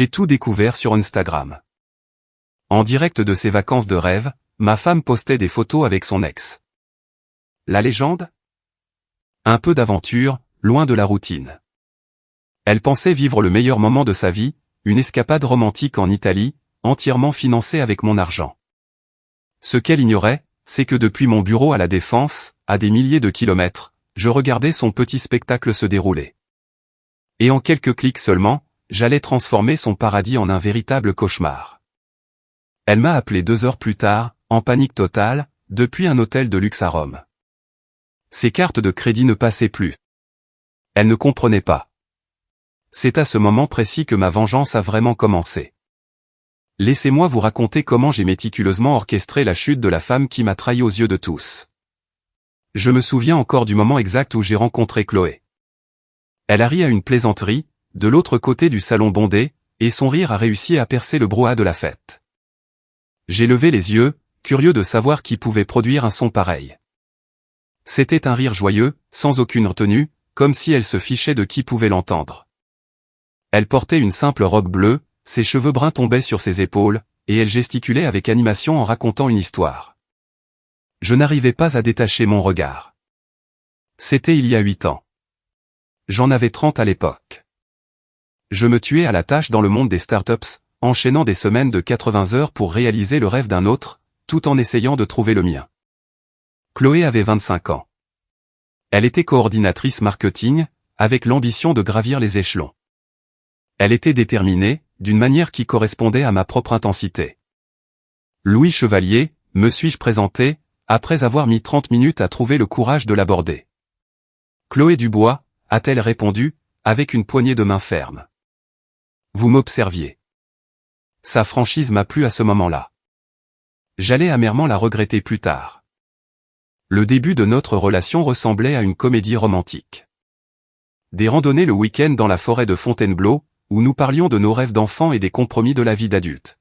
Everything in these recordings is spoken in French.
J'ai tout découvert sur Instagram. En direct de ses vacances de rêve, ma femme postait des photos avec son ex. La légende? Un peu d'aventure, loin de la routine. Elle pensait vivre le meilleur moment de sa vie, une escapade romantique en Italie, entièrement financée avec mon argent. Ce qu'elle ignorait, c'est que depuis mon bureau à la Défense, à des milliers de kilomètres, je regardais son petit spectacle se dérouler. Et en quelques clics seulement, j'allais transformer son paradis en un véritable cauchemar. Elle m'a appelé 2 heures plus tard, en panique totale, depuis un hôtel de luxe à Rome. Ses cartes de crédit ne passaient plus. Elle ne comprenait pas. C'est à ce moment précis que ma vengeance a vraiment commencé. Laissez-moi vous raconter comment j'ai méticuleusement orchestré la chute de la femme qui m'a trahi aux yeux de tous. Je me souviens encore du moment exact où j'ai rencontré Chloé. Elle a ri à une plaisanterie, de l'autre côté du salon bondé, et son rire a réussi à percer le brouhaha de la fête. J'ai levé les yeux, curieux de savoir qui pouvait produire un son pareil. C'était un rire joyeux, sans aucune retenue, comme si elle se fichait de qui pouvait l'entendre. Elle portait une simple robe bleue, ses cheveux bruns tombaient sur ses épaules, et elle gesticulait avec animation en racontant une histoire. Je n'arrivais pas à détacher mon regard. C'était il y a 8 ans. J'en avais 30 à l'époque. Je me tuais à la tâche dans le monde des startups, enchaînant des semaines de 80 heures pour réaliser le rêve d'un autre, tout en essayant de trouver le mien. Chloé avait 25 ans. Elle était coordinatrice marketing, avec l'ambition de gravir les échelons. Elle était déterminée, d'une manière qui correspondait à ma propre intensité. Louis Chevalier, me suis-je présenté, après avoir mis 30 minutes à trouver le courage de l'aborder. Chloé Dubois, a-t-elle répondu, avec une poignée de main ferme. Vous m'observiez. Sa franchise m'a plu à ce moment-là. J'allais amèrement la regretter plus tard. Le début de notre relation ressemblait à une comédie romantique. Des randonnées le week-end dans la forêt de Fontainebleau, où nous parlions de nos rêves d'enfants et des compromis de la vie d'adulte.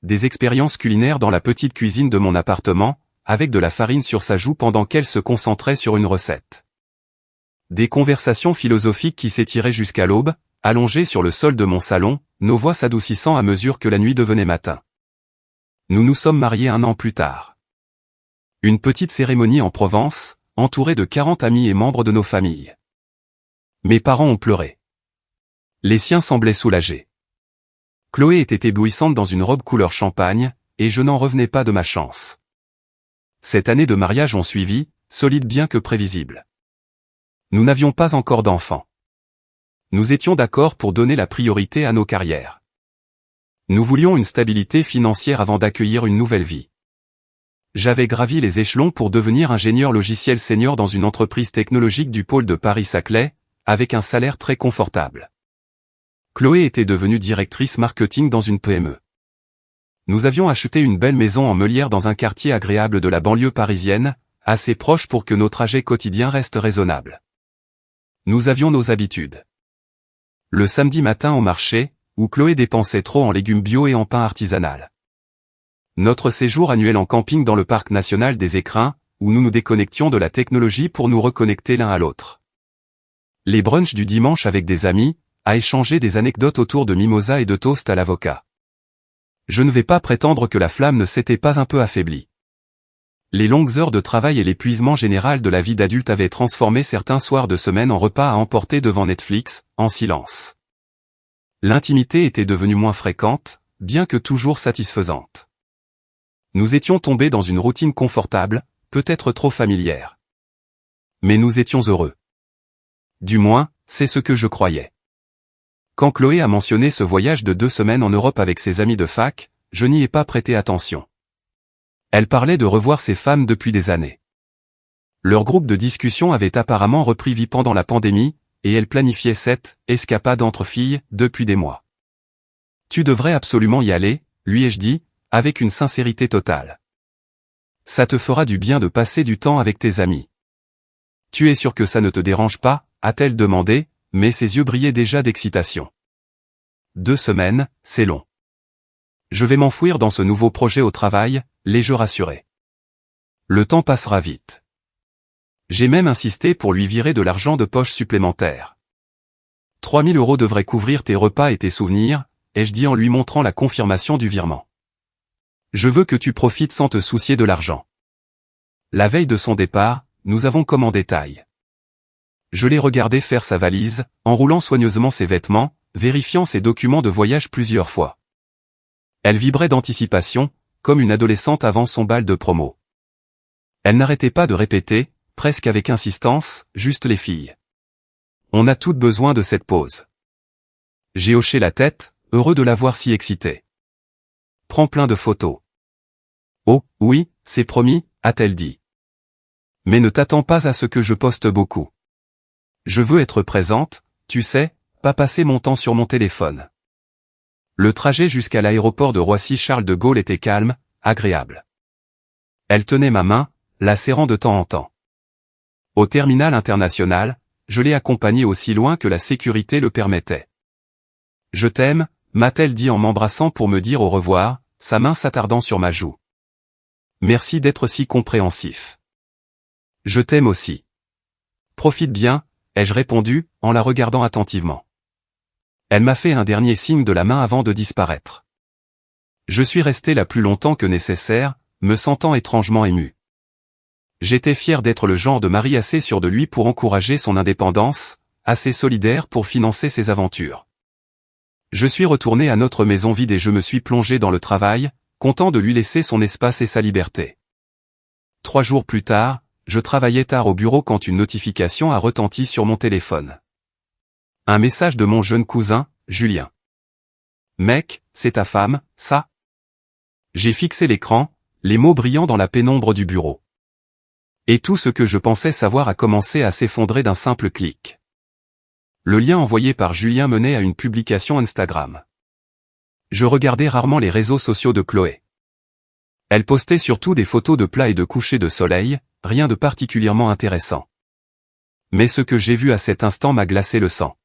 Des expériences culinaires dans la petite cuisine de mon appartement, avec de la farine sur sa joue pendant qu'elle se concentrait sur une recette. Des conversations philosophiques qui s'étiraient jusqu'à l'aube, allongées sur le sol de mon salon, nos voix s'adoucissant à mesure que la nuit devenait matin. Nous nous sommes mariés 1 an plus tard. Une petite cérémonie en Provence, entourée de 40 amis et membres de nos familles. Mes parents ont pleuré. Les siens semblaient soulagés. Chloé était éblouissante dans une robe couleur champagne, et je n'en revenais pas de ma chance. Cette année de mariage ont suivi, solide bien que prévisible. Nous n'avions pas encore d'enfants. Nous étions d'accord pour donner la priorité à nos carrières. Nous voulions une stabilité financière avant d'accueillir une nouvelle vie. J'avais gravi les échelons pour devenir ingénieur logiciel senior dans une entreprise technologique du pôle de Paris-Saclay, avec un salaire très confortable. Chloé était devenue directrice marketing dans une PME. Nous avions acheté une belle maison en Meulière dans un quartier agréable de la banlieue parisienne, assez proche pour que nos trajets quotidiens restent raisonnables. Nous avions nos habitudes. Le samedi matin au marché, où Chloé dépensait trop en légumes bio et en pain artisanal. Notre séjour annuel en camping dans le parc national des Écrins, où nous nous déconnections de la technologie pour nous reconnecter l'un à l'autre. Les brunchs du dimanche avec des amis, à échanger des anecdotes autour de mimosa et de toast à l'avocat. Je ne vais pas prétendre que la flamme ne s'était pas un peu affaiblie. Les longues heures de travail et l'épuisement général de la vie d'adulte avaient transformé certains soirs de semaine en repas à emporter devant Netflix, en silence. L'intimité était devenue moins fréquente, bien que toujours satisfaisante. Nous étions tombés dans une routine confortable, peut-être trop familière. Mais nous étions heureux. Du moins, c'est ce que je croyais. Quand Chloé a mentionné ce voyage de 2 semaines en Europe avec ses amis de fac, je n'y ai pas prêté attention. Elle parlait de revoir ses femmes depuis des années. Leur groupe de discussion avait apparemment repris vie pendant la pandémie, et elle planifiait cette escapade entre filles depuis des mois. Tu devrais absolument y aller, lui ai-je dit, avec une sincérité totale. Ça te fera du bien de passer du temps avec tes amis. Tu es sûr que ça ne te dérange pas, a-t-elle demandé, mais ses yeux brillaient déjà d'excitation. 2 semaines, c'est long. Je vais m'enfouir dans ce nouveau projet au travail, l'ai-je rassuré. Le temps passera vite. J'ai même insisté pour lui virer de l'argent de poche supplémentaire. 3 000 € devraient couvrir tes repas et tes souvenirs, ai-je dit en lui montrant la confirmation du virement. Je veux que tu profites sans te soucier de l'argent. La veille de son départ, nous avons commandé thaï. Je l'ai regardé faire sa valise, enroulant soigneusement ses vêtements, vérifiant ses documents de voyage plusieurs fois. Elle vibrait d'anticipation, comme une adolescente avant son bal de promo. Elle n'arrêtait pas de répéter, presque avec insistance, juste les filles. On a toutes besoin de cette pause. J'ai hoché la tête, heureux de la voir si excitée. Prends plein de photos. Oh, oui, c'est promis, a-t-elle dit. Mais ne t'attends pas à ce que je poste beaucoup. Je veux être présente, tu sais, pas passer mon temps sur mon téléphone. Le trajet jusqu'à l'aéroport de Roissy-Charles de Gaulle était calme, agréable. Elle tenait ma main, la serrant de temps en temps. Au terminal international, je l'ai accompagnée aussi loin que la sécurité le permettait. Je t'aime, m'a-t-elle dit en m'embrassant pour me dire au revoir, sa main s'attardant sur ma joue. Merci d'être si compréhensif. Je t'aime aussi. Profite bien, ai-je répondu, en la regardant attentivement. Elle m'a fait un dernier signe de la main avant de disparaître. Je suis resté là plus longtemps que nécessaire, me sentant étrangement ému. J'étais fier d'être le genre de mari assez sûr de lui pour encourager son indépendance, assez solidaire pour financer ses aventures. Je suis retourné à notre maison vide et je me suis plongé dans le travail, content de lui laisser son espace et sa liberté. 3 jours plus tard, je travaillais tard au bureau quand une notification a retenti sur mon téléphone. Un message de mon jeune cousin, Julien. Mec, c'est ta femme, ça? J'ai fixé l'écran, les mots brillant dans la pénombre du bureau. Et tout ce que je pensais savoir a commencé à s'effondrer d'un simple clic. Le lien envoyé par Julien menait à une publication Instagram. Je regardais rarement les réseaux sociaux de Chloé. Elle postait surtout des photos de plats et de couchers de soleil, rien de particulièrement intéressant. Mais ce que j'ai vu à cet instant m'a glacé le sang.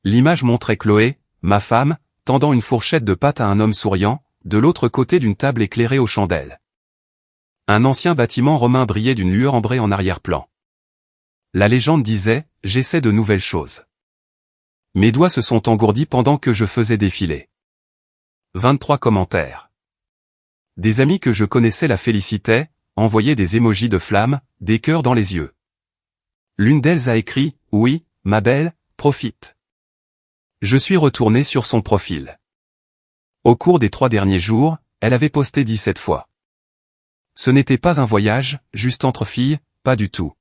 L'image montrait Chloé, ma femme, tendant une fourchette de pâtes à un homme souriant, de l'autre côté d'une table éclairée aux chandelles. Un ancien bâtiment romain brillait d'une lueur ambrée en arrière-plan. La légende disait, j'essaie de nouvelles choses. Mes doigts se sont engourdis pendant que je faisais défiler. 23 commentaires. Des amis que je connaissais la félicitaient, envoyaient des émojis de flammes, des cœurs dans les yeux. L'une d'elles a écrit, oui, ma belle, profite. Je suis retourné sur son profil. Au cours des 3 derniers jours, elle avait posté 17 fois. Ce n'était pas un voyage, juste entre filles, pas du tout.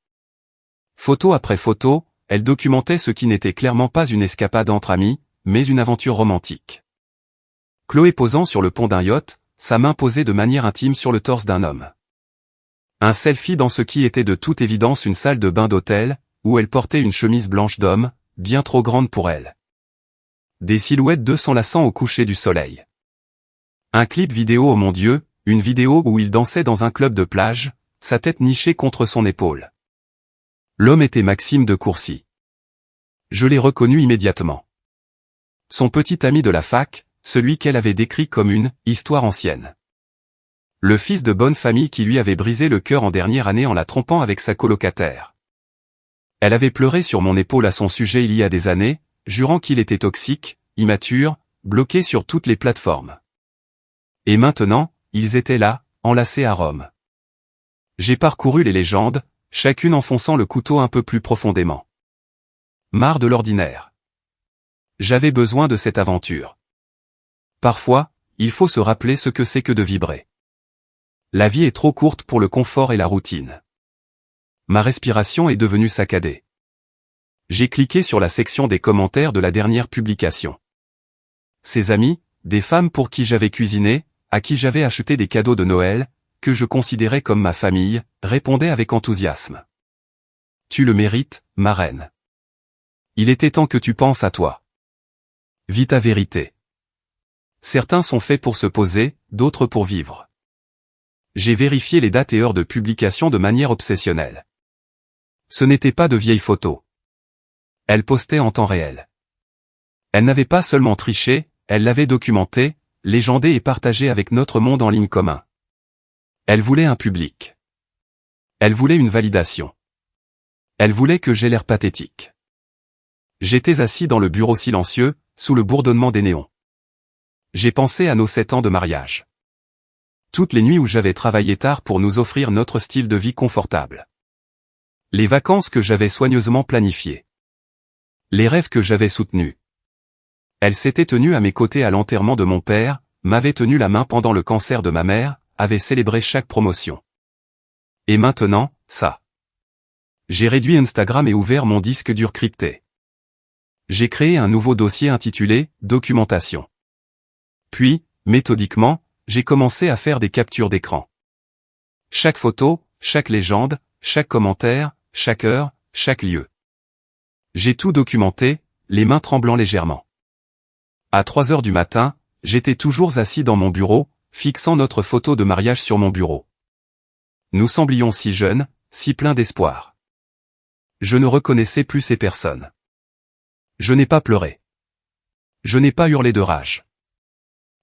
Photo après photo, elle documentait ce qui n'était clairement pas une escapade entre amis, mais une aventure romantique. Chloé posant sur le pont d'un yacht, sa main posée de manière intime sur le torse d'un homme. Un selfie dans ce qui était de toute évidence une salle de bain d'hôtel, où elle portait une chemise blanche d'homme, bien trop grande pour elle. Des silhouettes d'eux s'enlaçant au coucher du soleil. Un clip vidéo oh mon Dieu, une vidéo où il dansait dans un club de plage, sa tête nichée contre son épaule. L'homme était Maxime de Courcy. Je l'ai reconnu immédiatement. Son petit ami de la fac, celui qu'elle avait décrit comme une « histoire ancienne ». Le fils de bonne famille qui lui avait brisé le cœur en dernière année en la trompant avec sa colocataire. Elle avait pleuré sur mon épaule à son sujet il y a des années, jurant qu'il était toxique, immature, bloqué sur toutes les plateformes. Et maintenant, ils étaient là, enlacés à Rome. J'ai parcouru les légendes, chacune enfonçant le couteau un peu plus profondément. Marre de l'ordinaire. J'avais besoin de cette aventure. Parfois, il faut se rappeler ce que c'est que de vibrer. La vie est trop courte pour le confort et la routine. Ma respiration est devenue saccadée. J'ai cliqué sur la section des commentaires de la dernière publication. Ses amis, des femmes pour qui j'avais cuisiné, à qui j'avais acheté des cadeaux de Noël, que je considérais comme ma famille, répondaient avec enthousiasme. Tu le mérites, ma reine. Il était temps que tu penses à toi. Vis ta vérité. Certains sont faits pour se poser, d'autres pour vivre. J'ai vérifié les dates et heures de publication de manière obsessionnelle. Ce n'étaient pas de vieilles photos. Elle postait en temps réel. Elle n'avait pas seulement triché, elle l'avait documenté, légendé et partagé avec notre monde en ligne commun. Elle voulait un public. Elle voulait une validation. Elle voulait que j'aie l'air pathétique. J'étais assis dans le bureau silencieux, sous le bourdonnement des néons. J'ai pensé à nos 7 ans de mariage. Toutes les nuits où j'avais travaillé tard pour nous offrir notre style de vie confortable. Les vacances que j'avais soigneusement planifiées. Les rêves que j'avais soutenus. Elle s'était tenue à mes côtés à l'enterrement de mon père, m'avait tenu la main pendant le cancer de ma mère, avait célébré chaque promotion. Et maintenant, ça. J'ai réduit Instagram et ouvert mon disque dur crypté. J'ai créé un nouveau dossier intitulé « Documentation ». Puis, méthodiquement, j'ai commencé à faire des captures d'écran. Chaque photo, chaque légende, chaque commentaire, chaque heure, chaque lieu. J'ai tout documenté, les mains tremblant légèrement. À 3 heures du matin, j'étais toujours assis dans mon bureau, fixant notre photo de mariage sur mon bureau. Nous semblions si jeunes, si pleins d'espoir. Je ne reconnaissais plus ces personnes. Je n'ai pas pleuré. Je n'ai pas hurlé de rage.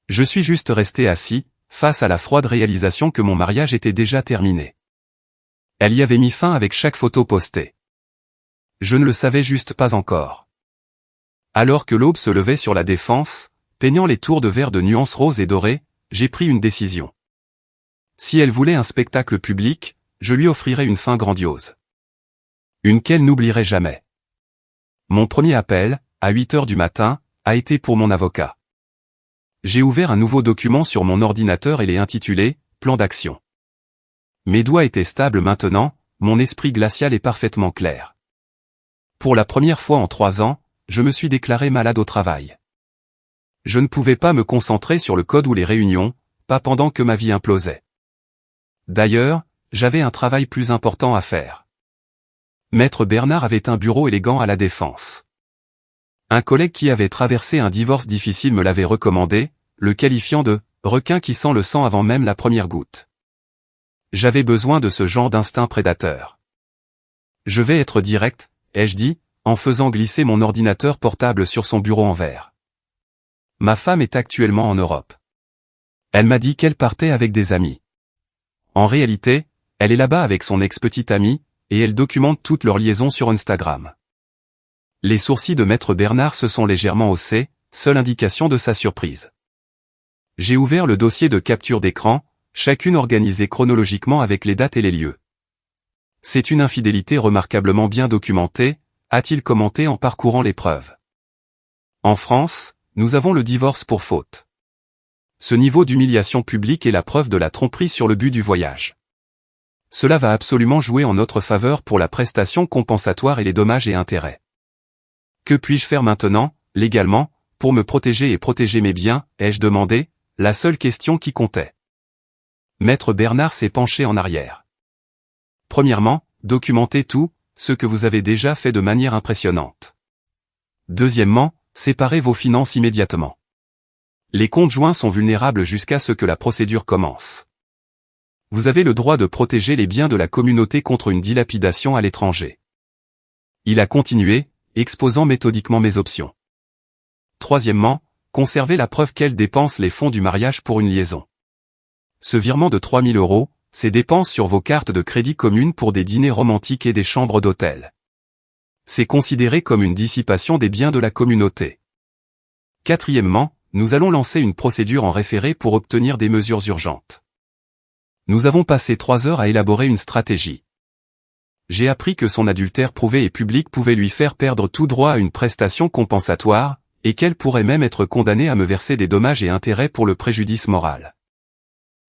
Je suis juste resté assis, face à la froide réalisation que mon mariage était déjà terminé. Elle y avait mis fin avec chaque photo postée. Je ne le savais juste pas encore. Alors que l'aube se levait sur la Défense, peignant les tours de verre de nuances roses et dorées, j'ai pris une décision. Si elle voulait un spectacle public, je lui offrirais une fin grandiose. Une qu'elle n'oublierait jamais. Mon premier appel, à 8 heures du matin, a été pour mon avocat. J'ai ouvert un nouveau document sur mon ordinateur et l'ai intitulé « Plan d'action ». Mes doigts étaient stables maintenant, mon esprit glacial est parfaitement clair. Pour la première fois en 3 ans, je me suis déclaré malade au travail. Je ne pouvais pas me concentrer sur le code ou les réunions, pas pendant que ma vie implosait. D'ailleurs, j'avais un travail plus important à faire. Maître Bernard avait un bureau élégant à la Défense. Un collègue qui avait traversé un divorce difficile me l'avait recommandé, le qualifiant de « requin qui sent le sang avant même la première goutte ». J'avais besoin de ce genre d'instinct prédateur. Je vais être direct, ai-je dit, en faisant glisser mon ordinateur portable sur son bureau en verre. Ma femme est actuellement en Europe. Elle m'a dit qu'elle partait avec des amis. En réalité, elle est là-bas avec son ex-petite amie, et elle documente toute leur liaison sur Instagram. Les sourcils de Maître Bernard se sont légèrement haussés, seule indication de sa surprise. J'ai ouvert le dossier de capture d'écran, chacune organisée chronologiquement avec les dates et les lieux. C'est une infidélité remarquablement bien documentée, a-t-il commenté en parcourant les preuves. En France, nous avons le divorce pour faute. Ce niveau d'humiliation publique est la preuve de la tromperie sur le but du voyage. Cela va absolument jouer en notre faveur pour la prestation compensatoire et les dommages et intérêts. Que puis-je faire maintenant, légalement, pour me protéger et protéger mes biens, ai-je demandé, la seule question qui comptait. Maître Bernard s'est penché en arrière. Premièrement, documentez tout, ce que vous avez déjà fait de manière impressionnante. Deuxièmement, séparez vos finances immédiatement. Les comptes joints sont vulnérables jusqu'à ce que la procédure commence. Vous avez le droit de protéger les biens de la communauté contre une dilapidation à l'étranger. Il a continué, exposant méthodiquement mes options. Troisièmement, conservez la preuve qu'elle dépense les fonds du mariage pour une liaison. Ce virement de 3 000 €, c'est dépenses sur vos cartes de crédit communes pour des dîners romantiques et des chambres d'hôtel. C'est considéré comme une dissipation des biens de la communauté. Quatrièmement, nous allons lancer une procédure en référé pour obtenir des mesures urgentes. Nous avons passé 3 heures à élaborer une stratégie. J'ai appris que son adultère prouvé et public pouvait lui faire perdre tout droit à une prestation compensatoire, et qu'elle pourrait même être condamnée à me verser des dommages et intérêts pour le préjudice moral.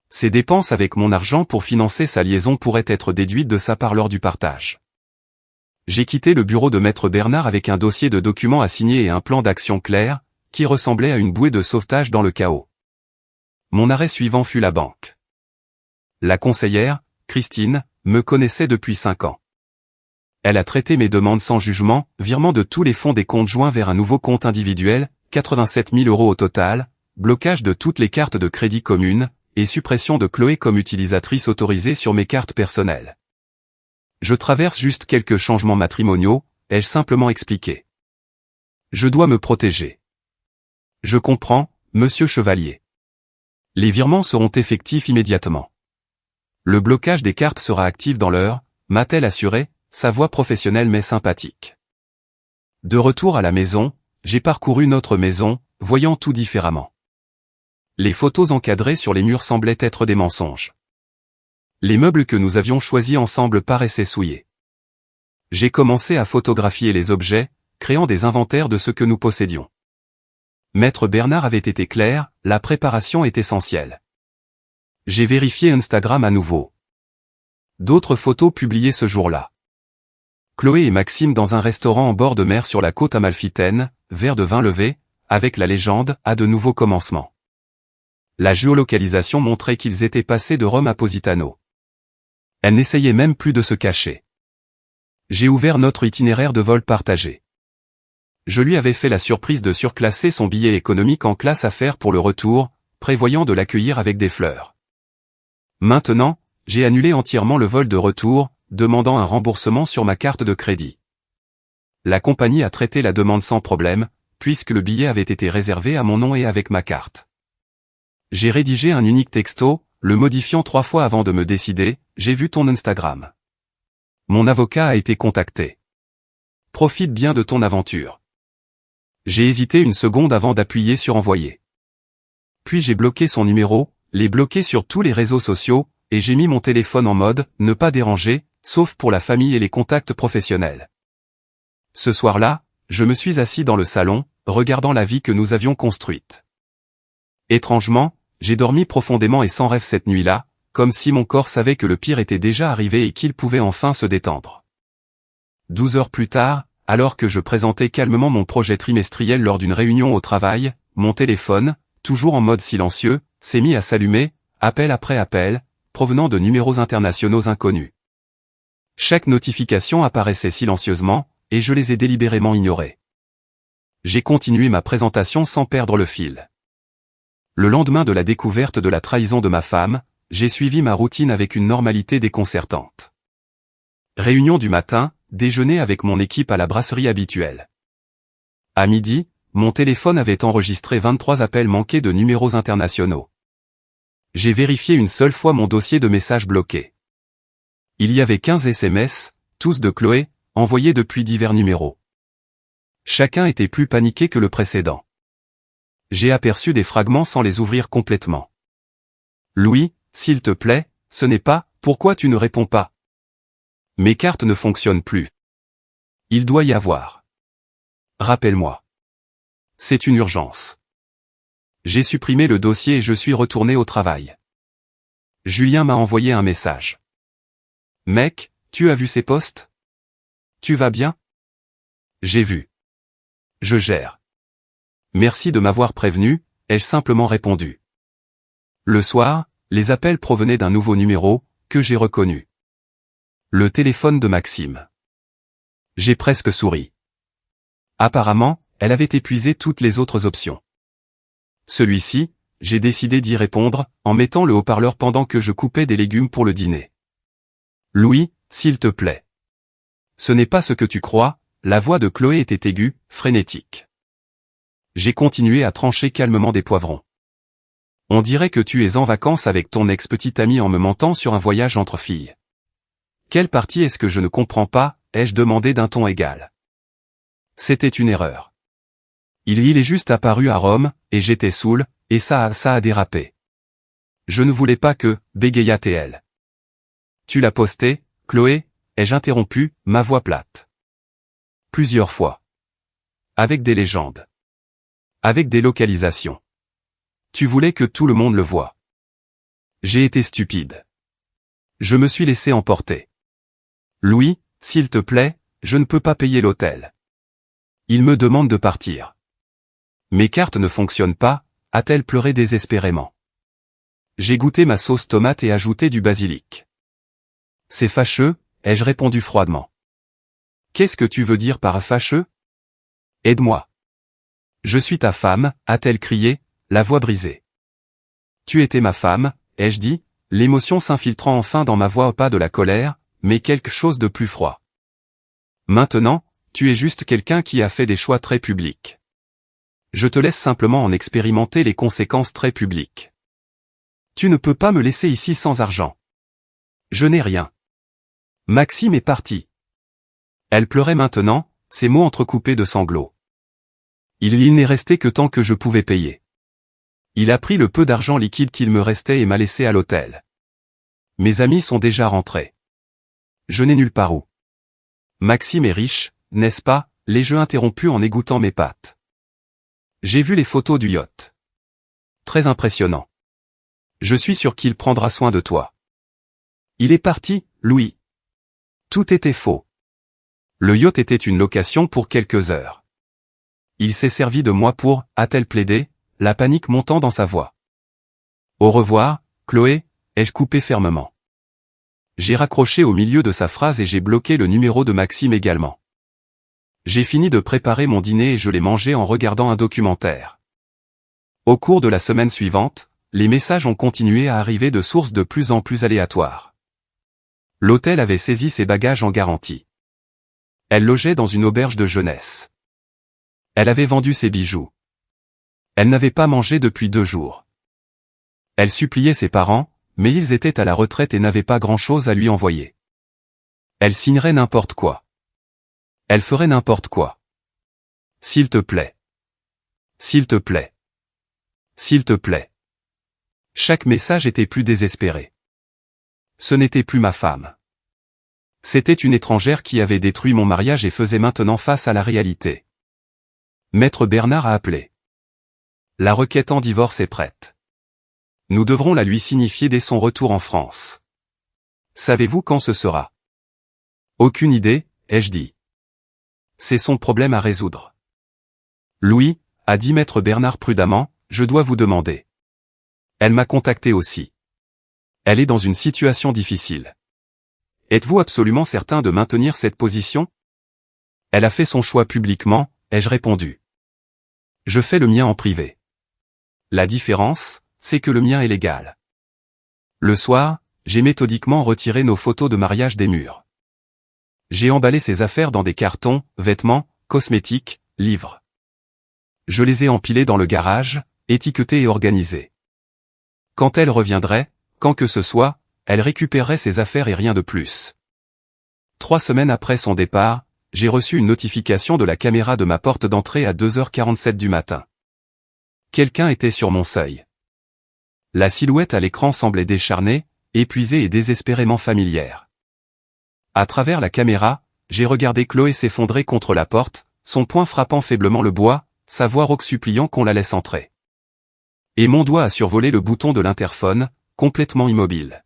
Ces dépenses avec mon argent pour financer sa liaison pourraient être déduites de sa part lors du partage. J'ai quitté le bureau de Maître Bernard avec un dossier de documents à signer et un plan d'action clair, qui ressemblait à une bouée de sauvetage dans le chaos. Mon arrêt suivant fut la banque. La conseillère, Christine, me connaissait depuis 5 ans. Elle a traité mes demandes sans jugement, virement de tous les fonds des comptes joints vers un nouveau compte individuel, 87 000 € au total, blocage de toutes les cartes de crédit communes, et suppression de Chloé comme utilisatrice autorisée sur mes cartes personnelles. Je traverse juste quelques changements matrimoniaux, ai-je simplement expliqué. Je dois me protéger. Je comprends, monsieur Chevalier. Les virements seront effectifs immédiatement. Le blocage des cartes sera actif dans l'heure, m'a-t-elle assuré, sa voix professionnelle mais sympathique. De retour à la maison, j'ai parcouru notre maison, voyant tout différemment. Les photos encadrées sur les murs semblaient être des mensonges. Les meubles que nous avions choisis ensemble paraissaient souillés. J'ai commencé à photographier les objets, créant des inventaires de ce que nous possédions. Maître Bernard avait été clair, la préparation est essentielle. J'ai vérifié Instagram à nouveau. D'autres photos publiées ce jour-là. Chloé et Maxime dans un restaurant en bord de mer sur la côte amalfitaine, verre de vin levé, avec la légende « à de nouveaux commencements ». La géolocalisation montrait qu'ils étaient passés de Rome à Positano. Elle n'essayait même plus de se cacher. J'ai ouvert notre itinéraire de vol partagé. Je lui avais fait la surprise de surclasser son billet économique en classe affaires pour le retour, prévoyant de l'accueillir avec des fleurs. Maintenant, j'ai annulé entièrement le vol de retour, demandant un remboursement sur ma carte de crédit. La compagnie a traité la demande sans problème, puisque le billet avait été réservé à mon nom et avec ma carte. J'ai rédigé un unique texto, le modifiant 3 fois avant de me décider, j'ai vu ton Instagram. Mon avocat a été contacté. Profite bien de ton aventure. J'ai hésité une seconde avant d'appuyer sur envoyer. Puis j'ai bloqué son numéro, l'ai bloqué sur tous les réseaux sociaux, et j'ai mis mon téléphone en mode « ne pas déranger », sauf pour la famille et les contacts professionnels. Ce soir-là, je me suis assis dans le salon, regardant la vie que nous avions construite. Étrangement, j'ai dormi profondément et sans rêve cette nuit-là, comme si mon corps savait que le pire était déjà arrivé et qu'il pouvait enfin se détendre. 12 heures plus tard, alors que je présentais calmement mon projet trimestriel lors d'une réunion au travail, mon téléphone, toujours en mode silencieux, s'est mis à s'allumer, appel après appel, provenant de numéros internationaux inconnus. Chaque notification apparaissait silencieusement, et je les ai délibérément ignorés. J'ai continué ma présentation sans perdre le fil. Le lendemain de la découverte de la trahison de ma femme, j'ai suivi ma routine avec une normalité déconcertante. Réunion du matin, déjeuner avec mon équipe à la brasserie habituelle. À midi, mon téléphone avait enregistré 23 appels manqués de numéros internationaux. J'ai vérifié une seule fois mon dossier de messages bloqués. Il y avait 15 SMS, tous de Chloé, envoyés depuis divers numéros. Chacun était plus paniqué que le précédent. J'ai aperçu des fragments sans les ouvrir complètement. Louis, s'il te plaît, ce n'est pas « pourquoi tu ne réponds pas ?» Mes cartes ne fonctionnent plus. Il doit y avoir. Rappelle-moi. C'est une urgence. J'ai supprimé le dossier et je suis retourné au travail. Julien m'a envoyé un message. Mec, tu as vu ces posts? Tu vas bien? J'ai vu. Je gère. Merci de m'avoir prévenu, ai-je simplement répondu. Le soir, les appels provenaient d'un nouveau numéro, que j'ai reconnu. Le téléphone de Maxime. J'ai presque souri. Apparemment, elle avait épuisé toutes les autres options. Celui-ci, j'ai décidé d'y répondre, en mettant le haut-parleur pendant que je coupais des légumes pour le dîner. Louis, s'il te plaît. Ce n'est pas ce que tu crois, la voix de Chloé était aiguë, frénétique. J'ai continué à trancher calmement des poivrons. On dirait que tu es en vacances avec ton ex-petite amie en me mentant sur un voyage entre filles. Quelle partie est-ce que je ne comprends pas, ai-je demandé d'un ton égal. C'était une erreur. Il est juste apparu à Rome, et j'étais saoul, et ça a dérapé. Je ne voulais pas que, bégaya TL. Tu l'as posté, Chloé, ai-je interrompu, ma voix plate. Plusieurs fois. Avec des légendes. Avec des localisations. Tu voulais que tout le monde le voie. J'ai été stupide. Je me suis laissé emporter. Louis, s'il te plaît, je ne peux pas payer l'hôtel. Il me demande de partir. Mes cartes ne fonctionnent pas, a-t-elle pleuré désespérément. J'ai goûté ma sauce tomate et ajouté du basilic. C'est fâcheux, ai-je répondu froidement. Qu'est-ce que tu veux dire par fâcheux? Aide-moi. Je suis ta femme, a-t-elle crié, la voix brisée. Tu étais ma femme, ai-je dit, l'émotion s'infiltrant enfin dans ma voix, pas de la colère, mais quelque chose de plus froid. Maintenant, tu es juste quelqu'un qui a fait des choix très publics. Je te laisse simplement en expérimenter les conséquences très publiques. Tu ne peux pas me laisser ici sans argent. Je n'ai rien. Maxime est parti. Elle pleurait maintenant, ses mots entrecoupés de sanglots. Il n'est resté que tant que je pouvais payer. Il a pris le peu d'argent liquide qu'il me restait et m'a laissé à l'hôtel. Mes amis sont déjà rentrés. Je n'ai nulle part où. Maxime est riche, n'est-ce pas? Les jeux interrompus en égouttant mes pattes. J'ai vu les photos du yacht. Très impressionnant. Je suis sûr qu'il prendra soin de toi. Il est parti, Louis. Tout était faux. Le yacht était une location pour quelques heures. Il s'est servi de moi pour, a-t-elle plaidé, la panique montant dans sa voix. Au revoir, Chloé, ai-je coupé fermement. J'ai raccroché au milieu de sa phrase et j'ai bloqué le numéro de Maxime également. J'ai fini de préparer mon dîner et je l'ai mangé en regardant un documentaire. Au cours de la semaine suivante, les messages ont continué à arriver de sources de plus en plus aléatoires. L'hôtel avait saisi ses bagages en garantie. Elle logeait dans une auberge de jeunesse. Elle avait vendu ses bijoux. Elle n'avait pas mangé depuis 2 jours. Elle suppliait ses parents, mais ils étaient à la retraite et n'avaient pas grand-chose à lui envoyer. Elle signerait n'importe quoi. Elle ferait n'importe quoi. S'il te plaît. S'il te plaît. S'il te plaît. Chaque message était plus désespéré. Ce n'était plus ma femme. C'était une étrangère qui avait détruit mon mariage et faisait maintenant face à la réalité. Maître Bernard a appelé. La requête en divorce est prête. Nous devrons la lui signifier dès son retour en France. Savez-vous quand ce sera? Aucune idée, ai-je dit. C'est son problème à résoudre. Louis, a dit Maître Bernard prudemment, je dois vous demander. Elle m'a contacté aussi. Elle est dans une situation difficile. Êtes-vous absolument certain de maintenir cette position? Elle a fait son choix publiquement, ai-je répondu. Je fais le mien en privé. La différence, c'est que le mien est légal. Le soir, j'ai méthodiquement retiré nos photos de mariage des murs. J'ai emballé ses affaires dans des cartons, vêtements, cosmétiques, livres. Je les ai empilés dans le garage, étiquetés et organisés. Quand elle reviendrait, quand que ce soit, elle récupérerait ses affaires et rien de plus. 3 semaines après son départ, j'ai reçu une notification de la caméra de ma porte d'entrée à 2h47 du matin. Quelqu'un était sur mon seuil. La silhouette à l'écran semblait décharnée, épuisée et désespérément familière. À travers la caméra, j'ai regardé Chloé s'effondrer contre la porte, son poing frappant faiblement le bois, sa voix rauque suppliant qu'on la laisse entrer. Et mon doigt a survolé le bouton de l'interphone, complètement immobile.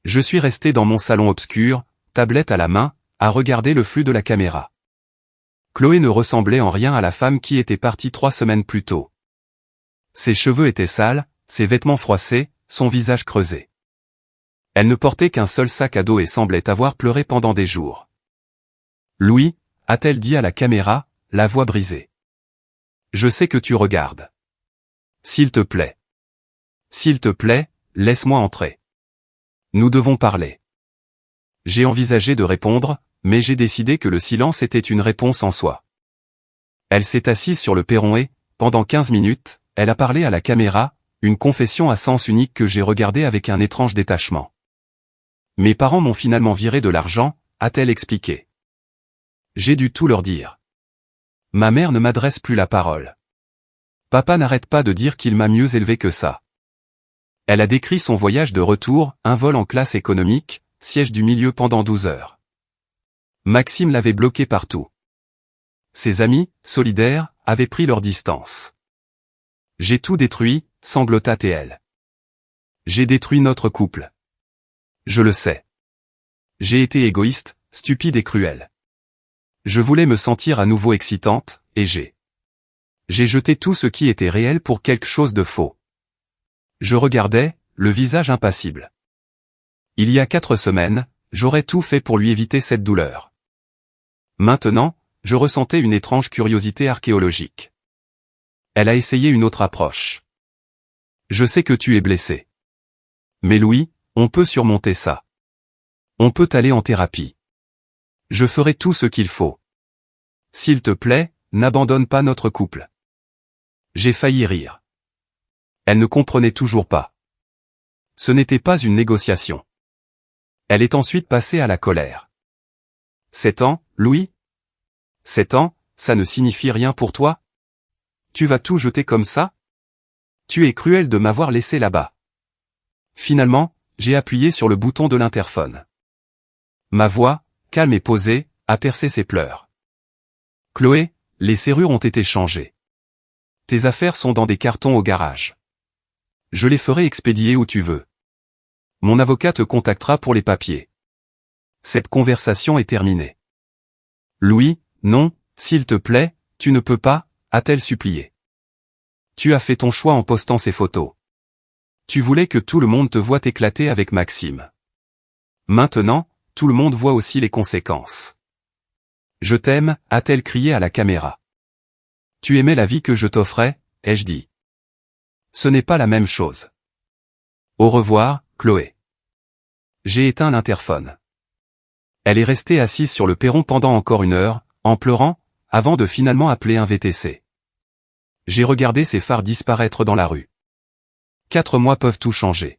Je suis resté dans mon salon obscur, tablette à la main, à regarder le flux de la caméra. Chloé ne ressemblait en rien à la femme qui était partie 3 semaines plus tôt. Ses cheveux étaient sales, ses vêtements froissés, son visage creusé. Elle ne portait qu'un seul sac à dos et semblait avoir pleuré pendant des jours. Louis, a-t-elle dit à la caméra, la voix brisée. Je sais que tu regardes. S'il te plaît. S'il te plaît, laisse-moi entrer. Nous devons parler. J'ai envisagé de répondre, mais j'ai décidé que le silence était une réponse en soi. Elle s'est assise sur le perron et, pendant 15 minutes, elle a parlé à la caméra, une confession à sens unique que j'ai regardée avec un étrange détachement. Mes parents m'ont finalement viré de l'argent, a-t-elle expliqué. J'ai dû tout leur dire. Ma mère ne m'adresse plus la parole. Papa n'arrête pas de dire qu'il m'a mieux élevé que ça. Elle a décrit son voyage de retour, un vol en classe économique, siège du milieu pendant 12 heures. Maxime l'avait bloqué partout. Ses amis, solidaires, avaient pris leur distance. J'ai tout détruit, sanglota-t-elle. J'ai détruit notre couple. Je le sais. J'ai été égoïste, stupide et cruel. Je voulais me sentir à nouveau excitante, et j'ai jeté tout ce qui était réel pour quelque chose de faux. Je regardais, le visage impassible. Il y a 4 semaines, j'aurais tout fait pour lui éviter cette douleur. Maintenant, je ressentais une étrange curiosité archéologique. Elle a essayé une autre approche. Je sais que tu es blessé. Mais Louis, on peut surmonter ça. On peut aller en thérapie. Je ferai tout ce qu'il faut. S'il te plaît, n'abandonne pas notre couple. J'ai failli rire. Elle ne comprenait toujours pas. Ce n'était pas une négociation. Elle est ensuite passée à la colère. 7 ans, Louis? 7 ans, ça ne signifie rien pour toi? Tu vas tout jeter comme ça? Tu es cruel de m'avoir laissé là-bas. Finalement, j'ai appuyé sur le bouton de l'interphone. Ma voix, calme et posée, a percé ses pleurs. Chloé, les serrures ont été changées. Tes affaires sont dans des cartons au garage. Je les ferai expédier où tu veux. Mon avocat te contactera pour les papiers. Cette conversation est terminée. Louis, non, s'il te plaît, tu ne peux pas, a-t-elle supplié. Tu as fait ton choix en postant ces photos. Tu voulais que tout le monde te voie éclater avec Maxime. Maintenant, tout le monde voit aussi les conséquences. Je t'aime, a-t-elle crié à la caméra. Tu aimais la vie que je t'offrais, ai-je dit. Ce n'est pas la même chose. Au revoir, Chloé. J'ai éteint l'interphone. Elle est restée assise sur le perron pendant encore 1 heure, en pleurant, avant de finalement appeler un VTC. J'ai regardé ses phares disparaître dans la rue. 4 mois peuvent tout changer.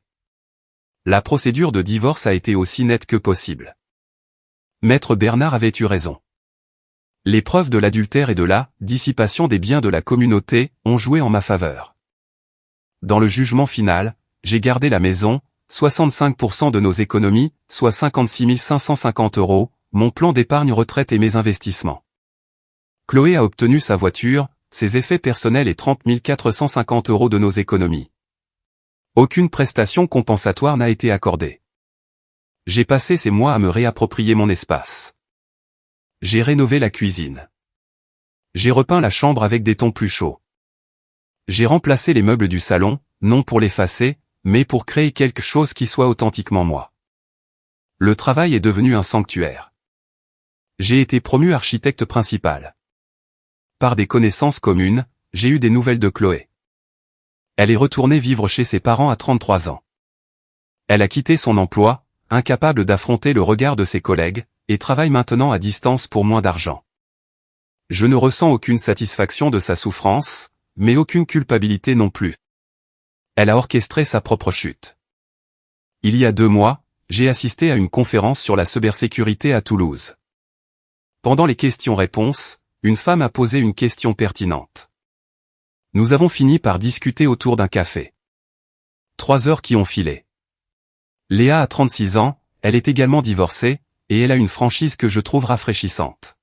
La procédure de divorce a été aussi nette que possible. Maître Bernard avait eu raison. Les preuves de l'adultère et de la dissipation des biens de la communauté ont joué en ma faveur. Dans le jugement final, j'ai gardé la maison, 65% de nos économies, soit 56 550 €, mon plan d'épargne retraite et mes investissements. Chloé a obtenu sa voiture, ses effets personnels et 30 450 € de nos économies. Aucune prestation compensatoire n'a été accordée. J'ai passé ces mois à me réapproprier mon espace. J'ai rénové la cuisine. J'ai repeint la chambre avec des tons plus chauds. J'ai remplacé les meubles du salon, non pour l'effacer, mais pour créer quelque chose qui soit authentiquement moi. Le travail est devenu un sanctuaire. J'ai été promu architecte principal. Par des connaissances communes, j'ai eu des nouvelles de Chloé. Elle est retournée vivre chez ses parents à 33 ans. Elle a quitté son emploi, incapable d'affronter le regard de ses collègues, et travaille maintenant à distance pour moins d'argent. Je ne ressens aucune satisfaction de sa souffrance, mais aucune culpabilité non plus. Elle a orchestré sa propre chute. Il y a 2 mois, j'ai assisté à une conférence sur la cybersécurité à Toulouse. Pendant les questions-réponses, une femme a posé une question pertinente. Nous avons fini par discuter autour d'un café. 3 heures qui ont filé. Léa a 36 ans, elle est également divorcée, et elle a une franchise que je trouve rafraîchissante.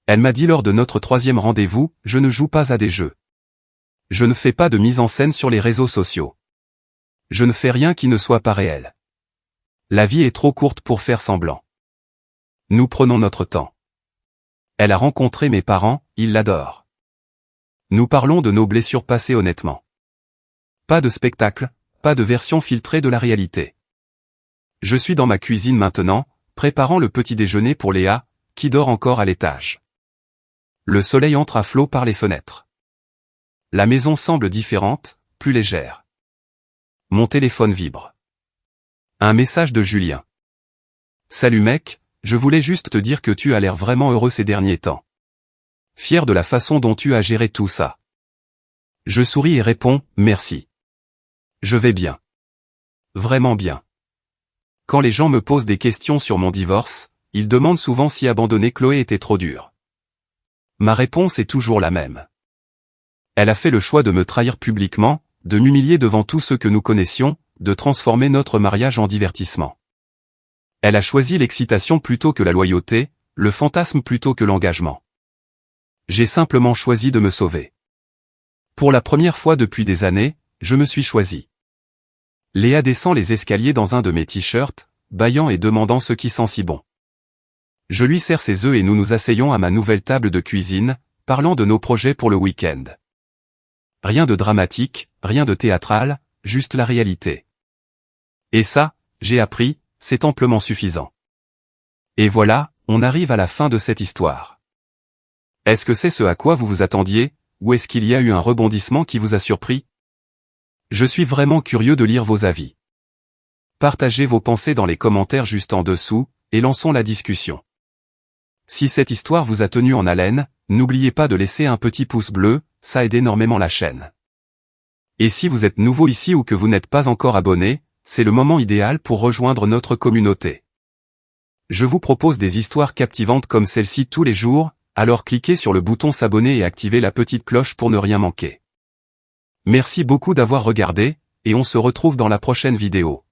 Elle m'a dit lors de notre 3e rendez-vous, je ne joue pas à des jeux. Je ne fais pas de mise en scène sur les réseaux sociaux. Je ne fais rien qui ne soit pas réel. La vie est trop courte pour faire semblant. Nous prenons notre temps. Elle a rencontré mes parents, ils l'adorent. Nous parlons de nos blessures passées honnêtement. Pas de spectacle, pas de version filtrée de la réalité. Je suis dans ma cuisine maintenant, préparant le petit déjeuner pour Léa, qui dort encore à l'étage. Le soleil entre à flot par les fenêtres. La maison semble différente, plus légère. Mon téléphone vibre. Un message de Julien. Salut mec, je voulais juste te dire que tu as l'air vraiment heureux ces derniers temps. Fier de la façon dont tu as géré tout ça. Je souris et réponds, merci. Je vais bien. Vraiment bien. Quand les gens me posent des questions sur mon divorce, ils demandent souvent si abandonner Chloé était trop dur. Ma réponse est toujours la même. Elle a fait le choix de me trahir publiquement, de m'humilier devant tous ceux que nous connaissions, de transformer notre mariage en divertissement. Elle a choisi l'excitation plutôt que la loyauté, le fantasme plutôt que l'engagement. J'ai simplement choisi de me sauver. Pour la première fois depuis des années, je me suis choisi. Léa descend les escaliers dans un de mes t-shirts, bâillant et demandant ce qui sent si bon. Je lui sers ses œufs et nous nous asseyons à ma nouvelle table de cuisine, parlant de nos projets pour le week-end. Rien de dramatique, rien de théâtral, juste la réalité. Et ça, j'ai appris, c'est amplement suffisant. Et voilà, on arrive à la fin de cette histoire. Est-ce que c'est ce à quoi vous vous attendiez, ou est-ce qu'il y a eu un rebondissement qui vous a surpris? Je suis vraiment curieux de lire vos avis. Partagez vos pensées dans les commentaires juste en dessous, et lançons la discussion. Si cette histoire vous a tenu en haleine, n'oubliez pas de laisser un petit pouce bleu, ça aide énormément la chaîne. Et si vous êtes nouveau ici ou que vous n'êtes pas encore abonné, c'est le moment idéal pour rejoindre notre communauté. Je vous propose des histoires captivantes comme celle-ci tous les jours, alors cliquez sur le bouton s'abonner et activez la petite cloche pour ne rien manquer. Merci beaucoup d'avoir regardé, et on se retrouve dans la prochaine vidéo.